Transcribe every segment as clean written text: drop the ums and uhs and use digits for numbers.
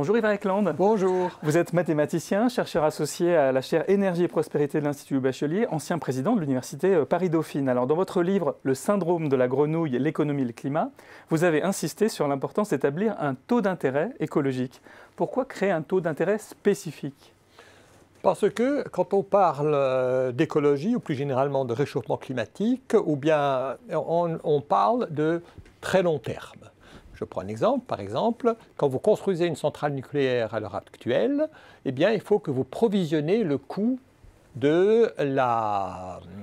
Bonjour Yves Eklund. Bonjour. Vous êtes mathématicien, chercheur associé à la chaire Énergie et Prospérité de l'Institut Bachelier, ancien président de l'Université Paris-Dauphine. Alors, dans votre livre « Le syndrome de la grenouille, l'économie et le climat », vous avez insisté sur l'importance d'établir un taux d'intérêt écologique. Pourquoi créer un taux d'intérêt spécifique ? Parce que quand on parle d'écologie, ou plus généralement de réchauffement climatique, ou bien on parle de très long terme. Je prends un exemple, par exemple, quand vous construisez une centrale nucléaire à l'heure actuelle, eh bien, il faut que vous provisionnez le coût du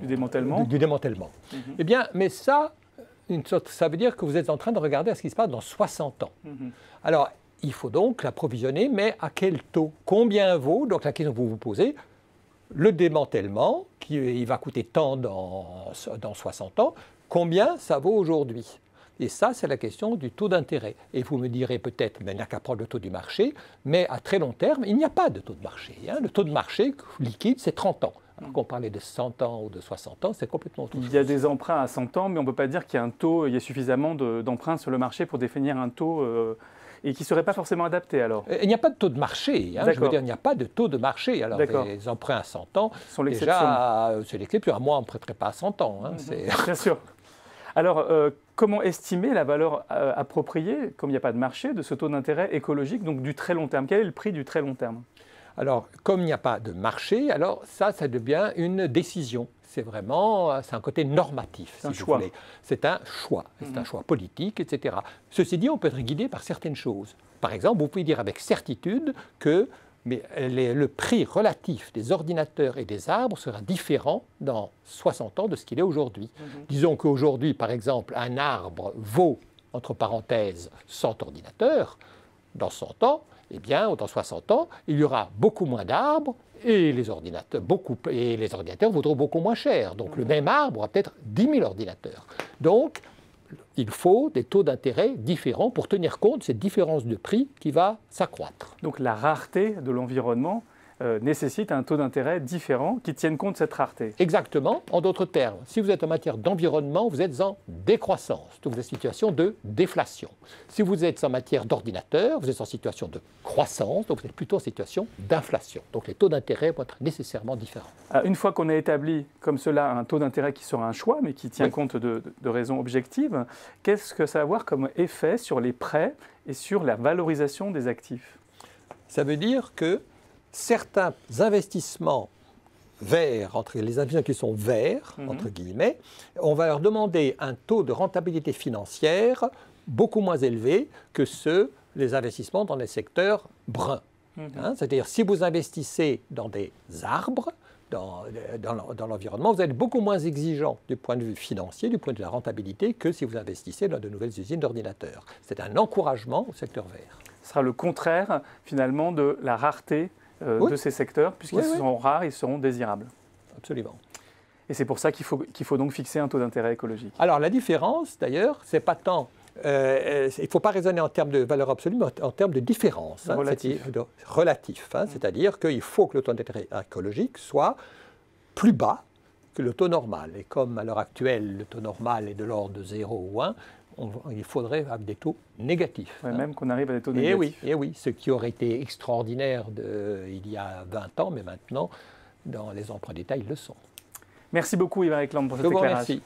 démantèlement. Eh bien, mais ça veut dire que vous êtes en train de regarder à ce qui se passe dans 60 ans. Alors, il faut donc l'approvisionner, mais à quel taux? Combien vaut? Donc la question que vous vous posez, le démantèlement, il va coûter tant dans 60 ans, combien ça vaut aujourd'hui? Et ça, c'est la question du taux d'intérêt. Et vous me direz peut-être, mais il n'y a qu'à prendre le taux du marché, mais à très long terme, il n'y a pas de taux de marché. Le taux de marché liquide, c'est 30 ans. Alors qu'on parlait de 100 ans ou de 60 ans, c'est complètement autre chose. Il y a des emprunts à 100 ans, mais on ne peut pas dire qu'il y a il y a suffisamment d'emprunts sur le marché pour définir un taux et qui ne serait pas forcément adapté alors. Il n'y a pas de taux de marché. Je veux dire, il n'y a pas de taux de marché. Alors, les emprunts à 100 ans, sont l'exception. Déjà, c'est l'exception. Moi, on ne prêterait pas à 100 ans. Bien sûr. Alors, comment estimer la valeur appropriée, comme il n'y a pas de marché, de ce taux d'intérêt écologique, donc du très long terme? Quel est le prix du très long terme? Alors, comme il n'y a pas de marché, alors ça devient une décision. C'est un côté normatif, si vous voulez. C'est un choix. C'est un choix politique, etc. Ceci dit, on peut être guidé par certaines choses. Par exemple, vous pouvez dire avec certitude que le prix relatif des ordinateurs et des arbres sera différent dans 60 ans de ce qu'il est aujourd'hui. Disons qu'aujourd'hui, par exemple, un arbre vaut, entre parenthèses, 100 ordinateurs. Dans 100 ans, eh bien, ou dans 60 ans, il y aura beaucoup moins d'arbres et les ordinateurs vaudront beaucoup moins cher. Donc le même arbre aura peut-être 10 000 ordinateurs. Donc, il faut des taux d'intérêt différents pour tenir compte de cette différence de prix qui va s'accroître. Donc la rareté de l'environnement nécessite un taux d'intérêt différent qui tienne compte de cette rareté. Exactement. En d'autres termes, si vous êtes en matière d'environnement, vous êtes en décroissance. Donc vous êtes en situation de déflation. Si vous êtes en matière d'ordinateur, vous êtes en situation de croissance. Donc vous êtes plutôt en situation d'inflation. Donc les taux d'intérêt vont être nécessairement différents. Une fois qu'on a établi comme cela un taux d'intérêt qui sera un choix, mais qui tient compte de raisons objectives, qu'est-ce que ça va avoir comme effet sur les prêts et sur la valorisation des actifs? Ça veut dire que certains investissements verts, entre les investissements qui sont verts, entre guillemets, on va leur demander un taux de rentabilité financière beaucoup moins élevé que les investissements dans les secteurs bruns. C'est-à-dire, si vous investissez dans des arbres, dans l'environnement, vous êtes beaucoup moins exigeant du point de vue financier, du point de vue de la rentabilité, que si vous investissez dans de nouvelles usines d'ordinateurs. C'est un encouragement au secteur vert. Ce sera le contraire, finalement, de la rareté de ces secteurs, puisqu'ils seront rares, ils seront désirables. Absolument. Et c'est pour ça qu'il faut donc fixer un taux d'intérêt écologique. Alors la différence, d'ailleurs, c'est pas tant... il ne faut pas raisonner en termes de valeur absolue, mais en termes de différence. Relatif. C'est-à-dire qu'il faut que le taux d'intérêt écologique soit plus bas que le taux normal. Et comme à l'heure actuelle, le taux normal est de l'ordre de 0 ou 1, il faudrait avoir des taux négatifs. Même qu'on arrive à des taux négatifs. Et oui, ce qui aurait été extraordinaire il y a 20 ans, mais maintenant, dans les emprunts d'État, ils le sont. Merci beaucoup Yves Eklund pour cet éclairage. Merci.